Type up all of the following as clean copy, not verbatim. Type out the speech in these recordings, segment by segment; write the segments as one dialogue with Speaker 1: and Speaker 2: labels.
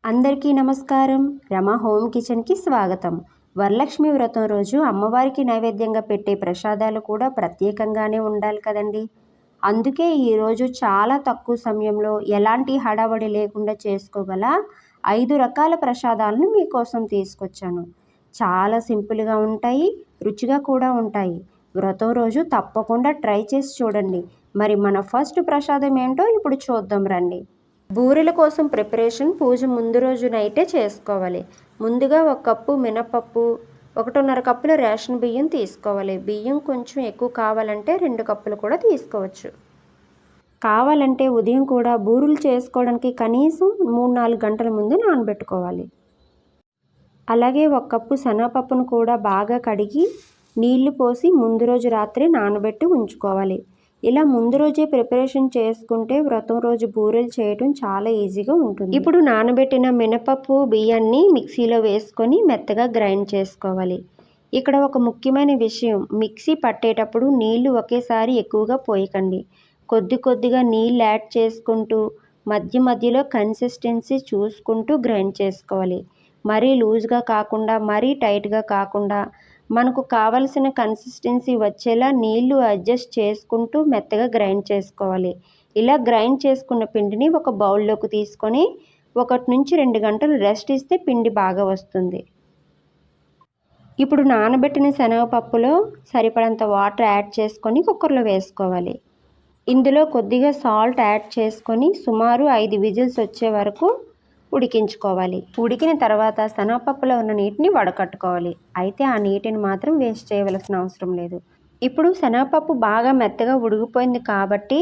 Speaker 1: అందరికీ నమస్కారం. రమ హోమ్ కిచెన్కి స్వాగతం. వరలక్ష్మి వ్రతం రోజు అమ్మవారికి నైవేద్యంగా పెట్టే ప్రసాదాలు కూడా ప్రత్యేకంగానే ఉండాలి కదండి. అందుకే ఈరోజు చాలా తక్కువ సమయంలో ఎలాంటి హడావడి లేకుండా చేసుకోగల 5 రకాల ప్రసాదాలను మీకోసం తీసుకొచ్చాను. చాలా సింపుల్గా ఉంటాయి, రుచిగా కూడా ఉంటాయి. వ్రతం రోజు తప్పకుండా ట్రై చేసి చూడండి. మరి మన ఫస్ట్ ప్రసాదం ఏంటో ఇప్పుడు చూద్దాం రండి. బూరెల కోసం ప్రిపరేషన్ పూజ ముందు రోజు నైటే చేసుకోవాలి. ముందుగా 1 కప్పు మినపప్పు, 1.5 కప్పుల రేషన్ బియ్యం తీసుకోవాలి. బియ్యం కొంచెం ఎక్కువ కావాలంటే 2 కప్పులు కూడా తీసుకోవచ్చు. కావాలంటే ఉదయం కూడా బూరెలు చేసుకోవడానికి కనీసం 3-4 గంటల ముందు నానబెట్టుకోవాలి. అలాగే 1 కప్పు శనగపప్పును కూడా బాగా కడిగి నీళ్లు పోసి ముందు రోజు రాత్రి నానబెట్టి ఉంచుకోవాలి. ఇలా ముందు రోజే ప్రిపరేషన్ చేసుకుంటే వ్రతం రోజు బూరెలు చేయడం చాలా ఈజీగా ఉంటుంది. ఇప్పుడు నానబెట్టిన మినపప్పు బియ్యాన్ని మిక్సీలో వేసుకొని మెత్తగా గ్రైండ్ చేసుకోవాలి. ఇక్కడ ఒక ముఖ్యమైన విషయం, మిక్సీ పట్టేటప్పుడు నీళ్లు ఒకేసారి ఎక్కువగా పోయకండి. కొద్దిగా నీళ్ళు యాడ్ చేసుకుంటూ మధ్య మధ్యలో కన్సిస్టెన్సీ చూసుకుంటూ గ్రైండ్ చేసుకోవాలి. మరీ లూజ్గా కాకుండా మరీ టైట్గా కాకుండా మనకు కావలసిన కన్సిస్టెన్సీ వచ్చేలా నీళ్లు అడ్జస్ట్ చేసుకుంటూ మెత్తగా గ్రైండ్ చేసుకోవాలి. ఇలా గ్రైండ్ చేసుకున్న పిండిని ఒక బౌల్లోకి తీసుకొని 1 నుంచి 2 గంటలు రెస్ట్ ఇస్తే పిండి బాగా వస్తుంది. ఇప్పుడు నానబెట్టిన శనగపప్పులో సరిపడంత వాటర్ యాడ్ చేసుకొని కుక్కర్లో వేసుకోవాలి. ఇందులో కొద్దిగా సాల్ట్ యాడ్ చేసుకొని సుమారు 5 విజిల్స్ వచ్చే వరకు ఉడికించుకోవాలి. ఉడికిన తర్వాత శనగపప్పులో ఉన్న నీటిని వడకట్టుకోవాలి. అయితే ఆ నీటిని మాత్రం వేస్ట్ చేయవలసిన అవసరం లేదు. ఇప్పుడు శనగపప్పు బాగా మెత్తగా ఉడికిపోయింది కాబట్టి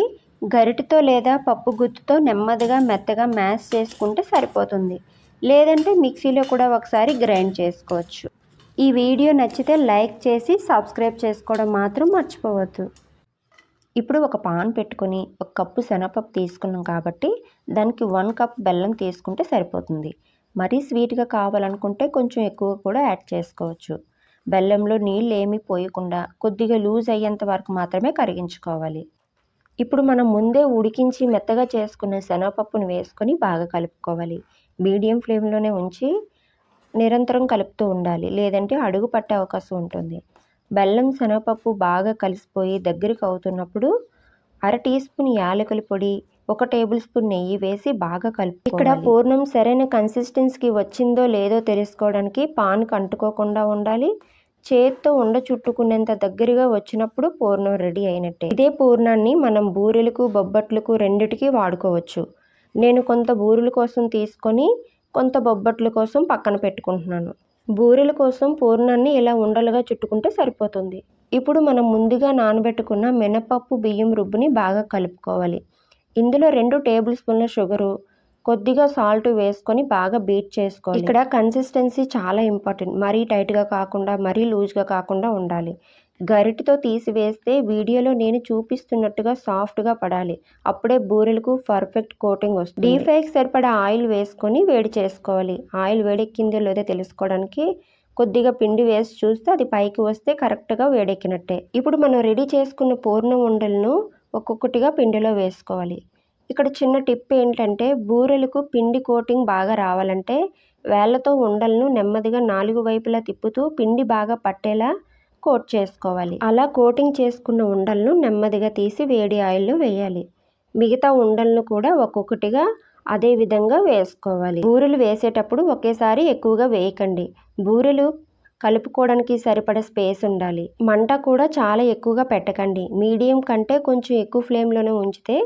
Speaker 1: గరిటెతో లేదా పప్పు గుత్తుతో నెమ్మదిగా మెత్తగా మ్యాష్ చేసుకుంటే సరిపోతుంది. లేదంటే మిక్సీలో కూడా ఒకసారి గ్రైండ్ చేసుకోవచ్చు. ఈ వీడియో నచ్చితే లైక్ చేసి సబ్స్క్రైబ్ చేసుకోవడం మాత్రం మర్చిపోవద్దు. ఇప్పుడు ఒక పాన్ పెట్టుకొని 1 కప్పు శనగపప్పు తీసుకున్నాం కాబట్టి దానికి 1 కప్ బెల్లం తీసుకుంటే సరిపోతుంది. మరీ స్వీట్గా కావాలనుకుంటే కొంచెం ఎక్కువ కూడా యాడ్ చేసుకోవచ్చు. బెల్లంలో నీళ్ళు ఏమీ పోయకుండా కొద్దిగా లూజ్ అయ్యేంత వరకు మాత్రమే కరిగించుకోవాలి. ఇప్పుడు మనం ముందే ఉడికించి మెత్తగా చేసుకున్న శనగపప్పును వేసుకొని బాగా కలుపుకోవాలి. మీడియం ఫ్లేమ్లోనే ఉంచి నిరంతరం కలుపుతూ ఉండాలి, లేదంటే అడుగు పట్టే అవకాశం ఉంటుంది. బెల్లం శనగపప్పు బాగా కలిసిపోయి దగ్గరికి అవుతున్నప్పుడు 1/2 టీ స్పూన్ యాలకుల పొడి, 1 టేబుల్ స్పూన్ నెయ్యి వేసి బాగా కలుపుకోవాలి. ఇక్కడ పూర్ణం సరైన కన్సిస్టెన్సీకి వచ్చిందో లేదో తెలుసుకోవడానికి పాన్కి అంటుకోకుండా ఉండాలి. చేత్తో ఉండ చుట్టుకునేంత దగ్గరగా వచ్చినప్పుడు పూర్ణం రెడీ అయినట్టే. ఇదే పూర్ణాన్ని మనం బూరెలకు బొబ్బట్లకు రెండిటికి వాడుకోవచ్చు. నేను కొంత బూరెల కోసం తీసుకొని కొంత బొబ్బట్ల కోసం పక్కన పెట్టుకుంటున్నాను. బూరెల కోసం పూర్ణాన్ని ఇలా ఉండలుగా చుట్టుకుంటే సరిపోతుంది. ఇప్పుడు మనం ముందుగా నానబెట్టుకున్న మినపప్పు బియ్యం రుబ్బుని బాగా కలుపుకోవాలి. ఇందులో 2 టేబుల్ స్పూన్ల షుగరు, కొద్దిగా సాల్ట్ వేసుకొని బాగా బీట్ చేసుకోవాలి. ఇక్కడ కన్సిస్టెన్సీ చాలా ఇంపార్టెంట్. మరీ టైట్గా కాకుండా మరీ లూజ్గా కాకుండా ఉండాలి. గరిటెతో తీసివేస్తే వీడియోలో నేను చూపిస్తున్నట్టుగా సాఫ్ట్గా పడాలి. అప్పుడే బూరెలకు పర్ఫెక్ట్ కోటింగ్ వస్తుంది. డీప్ ఫ్రైకి సరిపడా ఆయిల్ వేసుకొని వేడి చేసుకోవాలి. ఆయిల్ వేడెక్కిందో లేదో తెలుసుకోవడానికి కొద్దిగా పిండి వేసి చూస్తే అది పైకి వస్తే కరెక్ట్గా వేడెక్కినట్టే. ఇప్పుడు మనం రెడీ చేసుకున్న పూర్ణం ఉండలను ఒక్కొక్కటిగా పిండిలో వేసుకోవాలి. ఇక్కడ చిన్న టిప్ ఏంటంటే బూరెలకు పిండి కోటింగ్ బాగా రావాలంటే వేళ్లతో ఉండలను నెమ్మదిగా 4 వైపులా తిప్పుతూ పిండి బాగా పట్టేలా కోట్ చేసుకోవాలి. అలా కోటింగ్ చేసుకున్న ఉండలను నెమ్మదిగా తీసి వేడి ఆయిల్లో వేయాలి. మిగతా ఉండలను కూడా ఒక్కొక్కటిగా అదే విధంగా వేసుకోవాలి. బూరెలు వేసేటప్పుడు ఒకేసారి ఎక్కువగా వేయకండి. బూరెలు కలుపుకోవడానికి సరిపడా స్పేస్ ఉండాలి. మంట కూడా చాలా ఎక్కువగా పెట్టకండి. మీడియం కంటే కొంచెం ఎక్కువ ఫ్లేమ్లోనే ఉంచితే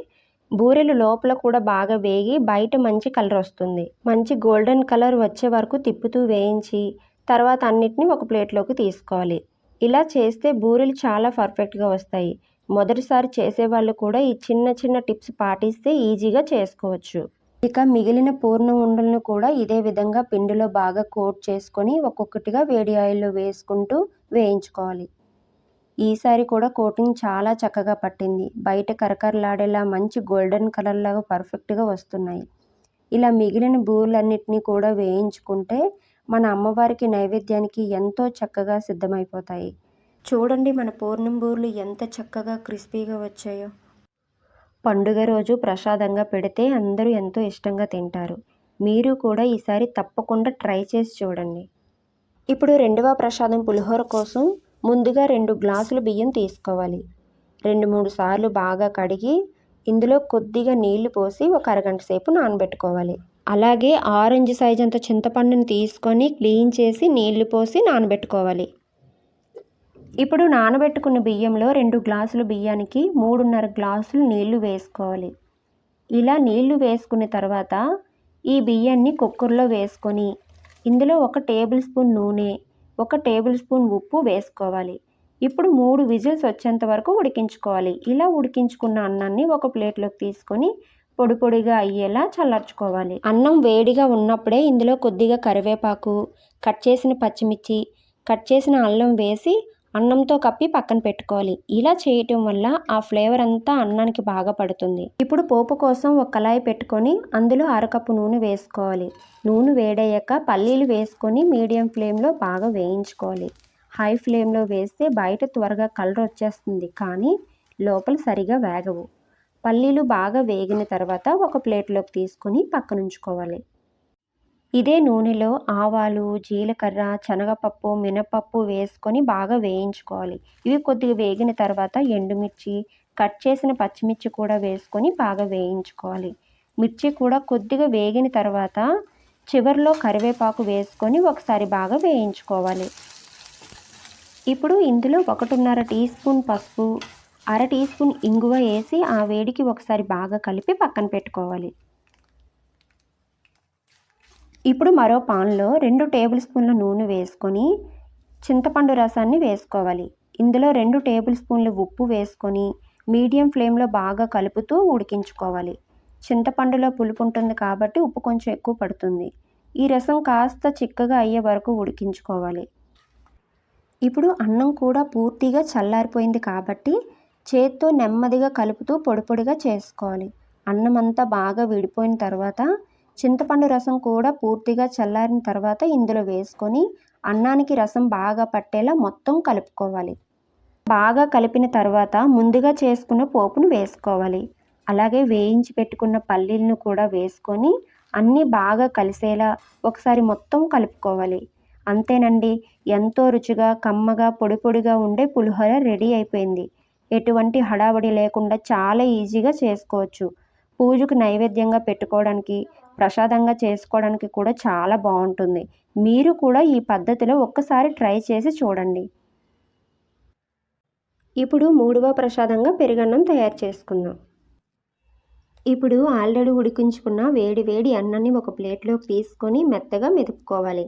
Speaker 1: బూరెలు లోపల కూడా బాగా వేగి బయట మంచి కలర్ వస్తుంది. మంచి గోల్డెన్ కలర్ వచ్చే వరకు తిప్పుతూ వేయించి తర్వాత అన్నిటిని ఒక ప్లేట్లోకి తీసుకోవాలి. ఇలా చేస్తే బూరెలు చాలా పర్ఫెక్ట్గా వస్తాయి. మొదటిసారి చేసేవాళ్ళు కూడా ఈ చిన్న టిప్స్ పాటిస్తే ఈజీగా చేసుకోవచ్చు. ఇక మిగిలిన పూర్ణం ఉండలను కూడా ఇదే విధంగా పిండిలో బాగా కోట్ చేసుకొని ఒక్కొక్కటిగా వేడి ఆయిల్లో వేసుకుంటూ వేయించుకోవాలి. ఈసారి కూడా కోటింగ్ చాలా చక్కగా పట్టింది. బయట కరకరలాడేలా మంచి గోల్డెన్ కలర్ లాగా పర్ఫెక్ట్గా వస్తున్నాయి. ఇలా మిగిలిన బూరెలన్నిటినీ కూడా వేయించుకుంటే మన అమ్మవారికి నైవేద్యానికి ఎంతో చక్కగా సిద్ధమైపోతాయి. చూడండి మన పూర్ణం బూరెలు ఎంత చక్కగా క్రిస్పీగా వచ్చాయో. పండుగ రోజు ప్రసాదంగా పెడితే అందరూ ఎంతో ఇష్టంగా తింటారు. మీరు కూడా ఈసారి తప్పకుండా ట్రై చేసి చూడండి. ఇప్పుడు రెండవ ప్రసాదం పులిహోర కోసం ముందుగా 2 గ్లాసులు బియ్యం తీసుకోవాలి. 2-3 సార్లు బాగా కడిగి ఇందులో కొద్దిగా నీళ్లు పోసి ఒక అరగంట సేపు నానబెట్టుకోవాలి. అలాగే ఆరెంజ్ సైజ్ అంత చింతపండుని తీసుకొని క్లీన్ చేసి నీళ్లు పోసి నానబెట్టుకోవాలి. ఇప్పుడు నానబెట్టుకున్న బియ్యంలో 2 గ్లాసుల బియ్యానికి 3.5 గ్లాసులు నీళ్లు వేసుకోవాలి. ఇలా నీళ్లు వేసుకున్న తర్వాత ఈ బియ్యాన్ని కుక్కర్లో వేసుకొని ఇందులో 1 టేబుల్ స్పూన్ నూనె, 1 టేబుల్ స్పూన్ ఉప్పు వేసుకోవాలి. ఇప్పుడు 3 విజిల్స్ వచ్చేంత వరకు ఉడికించుకోవాలి. ఇలా ఉడికించుకున్న అన్నాన్ని ఒక ప్లేట్లోకి తీసుకొని పొడి పొడిగా అయ్యేలా చల్లార్చుకోవాలి. అన్నం వేడిగా ఉన్నప్పుడే ఇందులో కొద్దిగా కరివేపాకు, కట్ చేసిన పచ్చిమిర్చి, కట్ చేసిన అల్లం వేసి అన్నంతో కప్పి పక్కన పెట్టుకోవాలి. ఇలా చేయటం వల్ల ఆ ఫ్లేవర్ అంతా అన్నానికి బాగా పడుతుంది. ఇప్పుడు పోపు కోసం ఒక కళాయి పెట్టుకొని అందులో అరకప్పు నూనె వేసుకోవాలి. నూనె వేడయ్యాక పల్లీలు వేసుకొని మీడియం ఫ్లేమ్లో బాగా వేయించుకోవాలి. హై ఫ్లేమ్లో వేస్తే బయట త్వరగా కలర్ వచ్చేస్తుంది, కానీ లోపల సరిగా వేగవు. పల్లీలు బాగా వేగిన తర్వాత ఒక ప్లేట్లోకి తీసుకొని పక్కనుంచుకోవాలి. ఇదే నూనెలో ఆవాలు, జీలకర్ర, శనగపప్పు, మినపప్పు వేసుకొని బాగా వేయించుకోవాలి. ఇవి కొద్దిగా వేగిన తర్వాత ఎండుమిర్చి, కట్ చేసిన పచ్చిమిర్చి కూడా వేసుకొని బాగా వేయించుకోవాలి. మిర్చి కూడా కొద్దిగా వేగిన తర్వాత చివరిలో కరివేపాకు వేసుకొని ఒకసారి బాగా వేయించుకోవాలి. ఇప్పుడు ఇందులో 1.5 టీ స్పూన్ పసుపు, అర టీ స్పూన్ ఇంగువ వేసి ఆ వేడికి ఒకసారి బాగా కలిపి పక్కన పెట్టుకోవాలి. ఇప్పుడు మరో పాన్లో 2 టేబుల్ స్పూన్ల నూనె వేసుకొని చింతపండు రసాన్ని వేసుకోవాలి. ఇందులో 2 టేబుల్ స్పూన్ల ఉప్పు వేసుకొని మీడియం ఫ్లేమ్లో బాగా కలుపుతూ ఉడికించుకోవాలి. చింతపండులో పులుపు ఉంటుంది కాబట్టి ఉప్పు కొంచెం ఎక్కువ పడుతుంది. ఈ రసం కాస్త చిక్కగా అయ్యే వరకు ఉడికించుకోవాలి. ఇప్పుడు అన్నం కూడా పూర్తిగా చల్లారిపోయింది కాబట్టి చేత్తో నెమ్మదిగా కలుపుతూ పొడి పొడిగా చేసుకోవాలి. అన్నం అంతా బాగా విడిపోయిన తర్వాత చింతపండు రసం కూడా పూర్తిగా చల్లారిన తర్వాత ఇందులో వేసుకొని అన్నానికి రసం బాగా పట్టేలా మొత్తం కలుపుకోవాలి. బాగా కలిపిన తర్వాత ముందుగా చేసుకున్న పోపును వేసుకోవాలి. అలాగే వేయించి పెట్టుకున్న పల్లీలను కూడా వేసుకొని అన్నీ బాగా కలిసేలా ఒకసారి మొత్తం కలుపుకోవాలి. అంతేనండి, ఎంతో రుచిగా కమ్మగా పొడి పొడిగా ఉండే పులిహోర రెడీ అయిపోయింది. ఎటువంటి హడావడి లేకుండా చాలా ఈజీగా చేసుకోవచ్చు. పూజకు నైవేద్యంగా పెట్టుకోవడానికి, ప్రసాదంగా చేసుకోవడానికి కూడా చాలా బాగుంటుంది. మీరు కూడా ఈ పద్ధతిలో ఒక్కసారి ట్రై చేసి చూడండి. ఇప్పుడు 3వ ప్రసాదంగా పెరుగన్నం తయారు చేసుకుందాం. ఇప్పుడు ఆల్రెడీ ఉడికించుకున్న వేడి వేడి అన్నాన్ని ఒక ప్లేట్లోకి తీసుకొని మెత్తగా మెదుపుకోవాలి.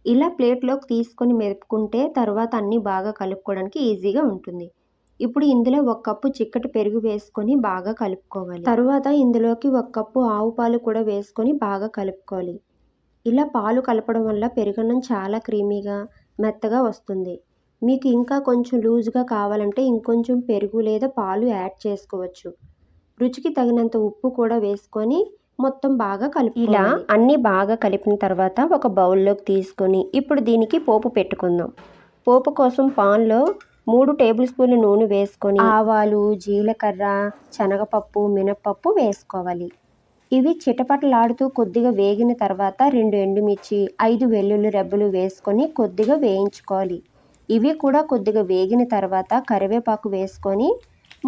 Speaker 1: ఇలా ప్లేట్లోకి తీసుకొని మెదుపుకుంటే తర్వాత అన్నీ బాగా కలుపుకోవడానికి ఈజీగా ఉంటుంది. ఇప్పుడు ఇందులో 1 కప్పు చిక్కటి పెరుగు వేసుకొని బాగా కలుపుకోవాలి. తర్వాత ఇందులోకి 1 కప్పు ఆవు పాలు కూడా వేసుకొని బాగా కలుపుకోవాలి. ఇలా పాలు కలపడం వల్ల పెరుగన్నం చాలా క్రీమీగా మెత్తగా వస్తుంది. మీకు ఇంకా కొంచెం లూజ్గా కావాలంటే ఇంకొంచెం పెరుగు లేదా పాలు యాడ్ చేసుకోవచ్చు. రుచికి తగినంత ఉప్పు కూడా వేసుకొని మొత్తం బాగా కలుపుకోవాలి. ఇలా అన్నీ బాగా కలిపిన తర్వాత ఒక బౌల్లోకి తీసుకొని ఇప్పుడు దీనికి పోపు పెట్టుకుందాం. పోపు కోసం పాన్లో 3 టేబుల్ స్పూన్ల నూనె వేసుకొని ఆవాలు, జీలకర్ర, శనగపప్పు, మినపప్పు వేసుకోవాలి. ఇవి చిటపటలాడుతూ కొద్దిగా వేగిన తర్వాత 2 ఎండుమిర్చి, 5 వెల్లుల్లి రెబ్బలు వేసుకొని కొద్దిగా వేయించుకోవాలి. ఇవి కూడా కొద్దిగా వేగిన తర్వాత కరివేపాకు వేసుకొని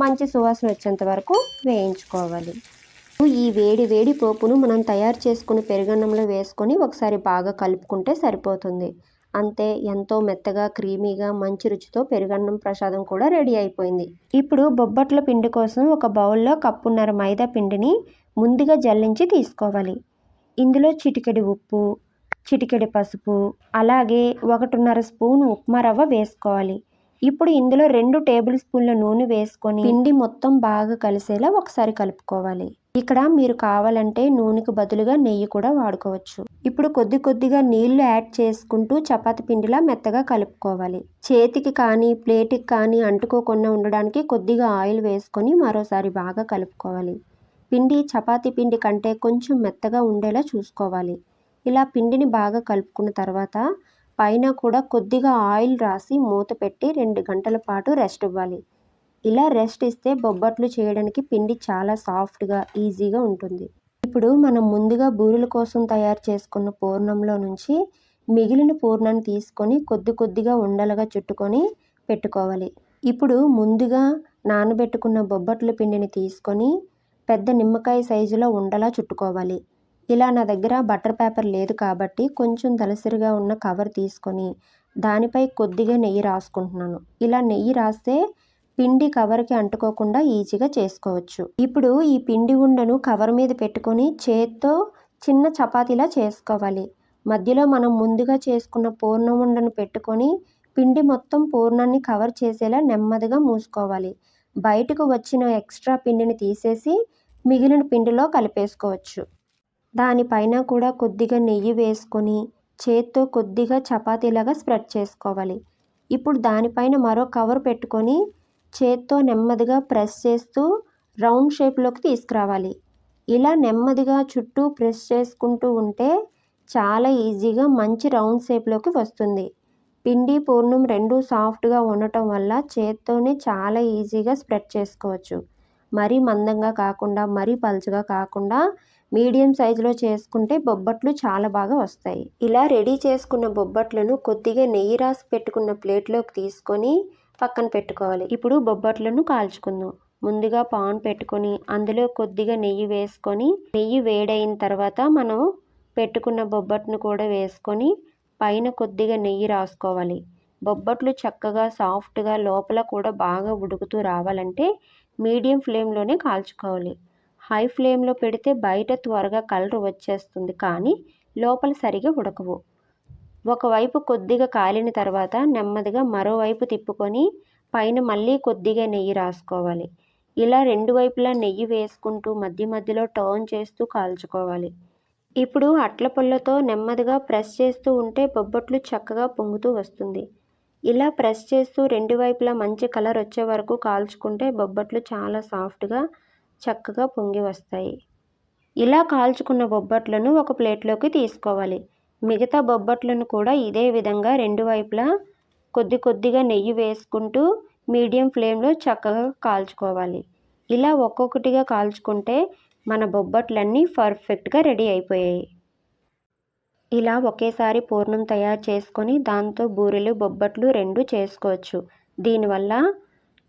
Speaker 1: మంచి సువాసన వచ్చేంత వరకు వేయించుకోవాలి. ఈ వేడి వేడి పోపును మనం తయారు చేసుకున్న పెరుగన్నంలో వేసుకొని ఒకసారి బాగా కలుపుకుంటే సరిపోతుంది. అంతే, ఎంతో మెత్తగా క్రీమీగా మంచి రుచితో పెరుగన్నం ప్రసాదం కూడా రెడీ అయిపోయింది. ఇప్పుడు బొబ్బట్ల పిండి కోసం ఒక బౌల్లో 1.5 కప్పు మైదా పిండిని ముందుగా జల్లించి తీసుకోవాలి. ఇందులో చిటికెడు ఉప్పు, చిటికెడు పసుపు, అలాగే 1.5 స్పూన్ ఉప్మా రవ్వ వేసుకోవాలి. ఇప్పుడు ఇందులో 2 టేబుల్ స్పూన్ల నూనె వేసుకొని పిండి మొత్తం బాగా కలిసేలా ఒకసారి కలుపుకోవాలి. ఇక్కడ మీరు కావాలంటే నూనెకు బదులుగా నెయ్యి కూడా వాడుకోవచ్చు. ఇప్పుడు కొద్ది కొద్దిగా నీళ్లు యాడ్ చేసుకుంటూ చపాతీ పిండిలా మెత్తగా కలుపుకోవాలి. చేతికి కానీ ప్లేట్కి కానీ అంటుకోకుండా ఉండడానికి కొద్దిగా ఆయిల్ వేసుకొని మరోసారి బాగా కలుపుకోవాలి. పిండి చపాతీ పిండి కంటే కొంచెం మెత్తగా ఉండేలా చూసుకోవాలి. ఇలా పిండిని బాగా కలుపుకున్న తర్వాత పైన కూడా కొద్దిగా ఆయిల్ రాసి మూత పెట్టి 2 గంటల పాటు రెస్ట్ ఇవ్వాలి. ఇలా రెస్ట్ ఇస్తే బొబ్బట్లు చేయడానికి పిండి చాలా సాఫ్ట్గా ఈజీగా ఉంటుంది. ఇప్పుడు మనం ముందుగా బూరెల కోసం తయారు చేసుకున్న పూర్ణంలో నుంచి మిగిలిన పూర్ణాన్ని తీసుకొని కొద్దిగా ఉండలుగా చుట్టుకొని పెట్టుకోవాలి. ఇప్పుడు ముందుగా నానబెట్టుకున్న బొబ్బట్ల పిండిని తీసుకొని పెద్ద నిమ్మకాయ సైజులో ఉండలా చుట్టుకోవాలి. ఇలా నా దగ్గర బటర్ పేపర్ లేదు కాబట్టి కొంచెం దళసరిగా ఉన్న కవర్ తీసుకొని దానిపై కొద్దిగా నెయ్యి రాసుకుంటున్నాను. ఇలా నెయ్యి రాస్తే పిండి కవర్కి అంటుకోకుండా ఈజీగా చేసుకోవచ్చు. ఇప్పుడు ఈ పిండి ఉండను కవర్ మీద పెట్టుకొని చేత్తో చిన్న చపాతీలా చేసుకోవాలి. మధ్యలో మనం ముందుగా చేసుకున్న పూర్ణం ఉండను పెట్టుకొని పిండి మొత్తం పూర్ణాన్ని కవర్ చేసేలా నెమ్మదిగా మూసుకోవాలి. బయటకు వచ్చిన ఎక్స్ట్రా పిండిని తీసేసి మిగిలిన పిండిలో కలిపేసుకోవచ్చు. దానిపైన కూడా కొద్దిగా నెయ్యి వేసుకొని చేత్తో కొద్దిగా చపాతీలాగా స్ప్రెడ్ చేసుకోవాలి. ఇప్పుడు దానిపైన మరో కవర్ పెట్టుకొని చేత్తో నెమ్మదిగా ప్రెస్ చేస్తూ రౌండ్ షేప్లోకి తీసుకురావాలి. ఇలా నెమ్మదిగా చుట్టూ ప్రెస్ చేసుకుంటూ ఉంటే చాలా ఈజీగా మంచి రౌండ్ షేప్లోకి వస్తుంది. పిండి పూర్ణం రెండూ సాఫ్ట్గా ఉండటం వల్ల చేత్తోనే చాలా ఈజీగా స్ప్రెడ్ చేసుకోవచ్చు. మరీ మందంగా కాకుండా మరీ పలుచగా కాకుండా మీడియం సైజులో చేసుకుంటే బొబ్బట్లు చాలా బాగా వస్తాయి. ఇలా రెడీ చేసుకున్న బొబ్బట్లను కొద్దిగా నెయ్యి రాసి పెట్టుకున్న ప్లేట్లోకి తీసుకొని పక్కన పెట్టుకోవాలి. ఇప్పుడు బొబ్బట్లను కాల్చుకుందాం. ముందుగా పాన్ పెట్టుకొని అందులో కొద్దిగా నెయ్యి వేసుకొని నెయ్యి వేడైన తర్వాత మనం పెట్టుకున్న బొబ్బట్ను కూడా వేసుకొని పైన కొద్దిగా నెయ్యి రాసుకోవాలి. బొబ్బట్లు చక్కగా సాఫ్ట్గా లోపల కూడా బాగా ఉడుకుతూ రావాలంటే మీడియం ఫ్లేమ్లోనే కాల్చుకోవాలి. హై ఫ్లేమ్లో పెడితే బయట త్వరగా కలర్ వచ్చేస్తుంది కానీ లోపల సరిగా ఉడకవు. ఒకవైపు కొద్దిగా కాలిన తర్వాత నెమ్మదిగా మరోవైపు తిప్పుకొని పైన మళ్ళీ కొద్దిగా నెయ్యి రాసుకోవాలి. ఇలా రెండు వైపులా నెయ్యి వేసుకుంటూ మధ్య మధ్యలో టర్న్ చేస్తూ కాల్చుకోవాలి. ఇప్పుడు అట్ల పుల్లతో నెమ్మదిగా ప్రెస్ చేస్తూ ఉంటే బొబ్బట్లు చక్కగా పొంగుతూ వస్తుంది. ఇలా ప్రెస్ చేస్తూ రెండు వైపులా మంచి కలర్ వచ్చే వరకు కాల్చుకుంటే బొబ్బట్లు చాలా సాఫ్ట్గా చక్కగా పొంగి వస్తాయి. ఇలా కాల్చుకున్న బొబ్బట్లను ఒక ప్లేట్లోకి తీసుకోవాలి. మిగతా బొబ్బట్లను కూడా ఇదే విధంగా రెండు వైపులా కొద్దిగా నెయ్యి వేసుకుంటూ మీడియం ఫ్లేమ్లో చక్కగా కాల్చుకోవాలి. ఇలా ఒక్కొక్కటిగా కాల్చుకుంటే మన బొబ్బట్లన్నీ పర్ఫెక్ట్గా రెడీ అయిపోయాయి. ఇలా ఒకేసారి పూర్ణం తయారు చేసుకొని దాంతో బూరెలు బొబ్బట్లు రెండు చేసుకోవచ్చు. దీనివల్ల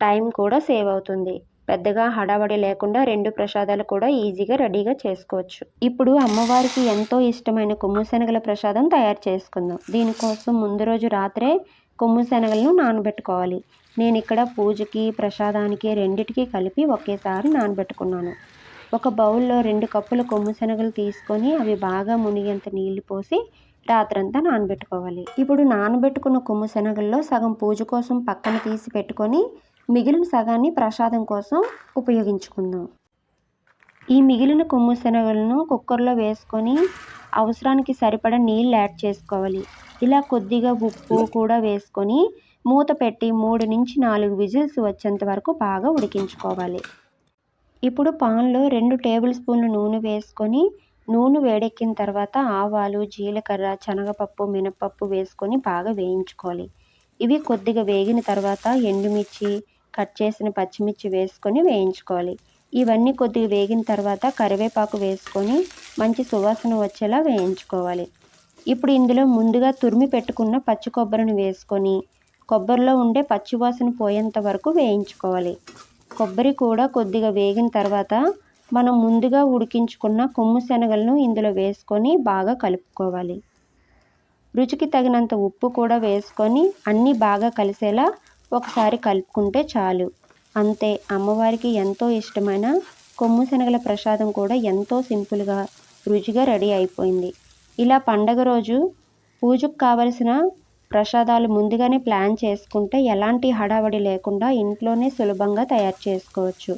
Speaker 1: టైం కూడా సేవ్ అవుతుంది. పెద్దగా హడావడి లేకుండా రెండు ప్రసాదాలు కూడా ఈజీగా రెడీగా చేసుకోవచ్చు. ఇప్పుడు అమ్మవారికి ఎంతో ఇష్టమైన కొమ్ము శనగల ప్రసాదం తయారు చేసుకుందాం. దీనికోసం ముందు రోజు రాత్రే కొమ్ము శనగలను నానబెట్టుకోవాలి. నేను ఇక్కడ పూజకి ప్రసాదానికి రెండిటికి కలిపి ఒకేసారి నానబెట్టుకున్నాను. ఒక బౌల్లో 2 కప్పుల కొమ్ము శనగలు తీసుకొని అవి బాగా మునిగేంత నీళ్లు పోసి రాత్రంతా నానబెట్టుకోవాలి. ఇప్పుడు నానబెట్టుకున్న కొమ్ము శనగల్లో సగం పూజ కోసం పక్కన తీసి పెట్టుకొని మిగిలిన సగాన్ని ప్రసాదం కోసం ఉపయోగించుకుందాం. ఈ మిగిలిన కొమ్ము శనగలను కుక్కర్లో వేసుకొని అవసరానికి సరిపడా నీళ్ళు యాడ్ చేసుకోవాలి. ఇలా కొద్దిగా ఉప్పు కూడా వేసుకొని మూత పెట్టి 3 నుంచి 4 విజిల్స్ వచ్చేంత వరకు బాగా ఉడికించుకోవాలి. ఇప్పుడు పాన్లో 2 టేబుల్ స్పూన్ల నూనె వేసుకొని నూనె వేడెక్కిన తర్వాత ఆవాలు, జీలకర్ర, శనగపప్పు, మినపప్పు వేసుకొని బాగా వేయించుకోవాలి. ఇవి కొద్దిగా వేగిన తర్వాత ఎండుమిర్చి, కట్ చేసిన పచ్చిమిర్చి వేసుకొని వేయించుకోవాలి. ఇవన్నీ కొద్దిగా వేగిన తర్వాత కరివేపాకు వేసుకొని మంచి సువాసన వచ్చేలా వేయించుకోవాలి. ఇప్పుడు ఇందులో ముందుగా తురిమి పెట్టుకున్న పచ్చి కొబ్బరిని వేసుకొని కొబ్బరిలో ఉండే పచ్చివాసన పోయేంత వరకు వేయించుకోవాలి. కొబ్బరి కూడా కొద్దిగా వేగిన తర్వాత మనం ముందుగా ఉడికించుకున్న కొమ్ము శనగలను ఇందులో వేసుకొని బాగా కలుపుకోవాలి. రుచికి తగినంత ఉప్పు కూడా వేసుకొని అన్నీ బాగా కలిసేలా ఒకసారి కలుపుకుంటే చాలు. అంతే, అమ్మవారికి ఎంతో ఇష్టమైన కొమ్ము శనగల ప్రసాదం కూడా ఎంతో సింపుల్గా రుచిగా రెడీ అయిపోయింది. ఇలా పండగ రోజు పూజకు కావలసిన ప్రసాదాలు ముందుగానే ప్లాన్ చేసుకుంటే ఎలాంటి హడావడి లేకుండా ఇంట్లోనే సులభంగా తయారు చేసుకోవచ్చు.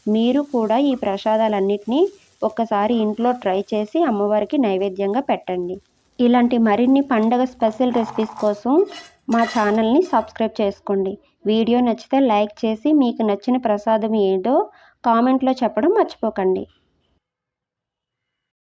Speaker 1: మీరు కూడా ఈ ప్రసాదాలన్నిటినీ ఒక్కసారి ఇంట్లో ట్రై చేసి అమ్మవారికి నైవేద్యంగా పెట్టండి. ఇలాంటి మరిన్ని పండగ స్పెషల్ రెసిపీస్ కోసం మా ఛానల్ని సబ్స్క్రైబ్ చేసుకోండి. వీడియో నచ్చితే లైక్ చేసి మీకు నచ్చిన ప్రసాదం ఏదో కామెంట్లో చెప్పడం మర్చిపోకండి.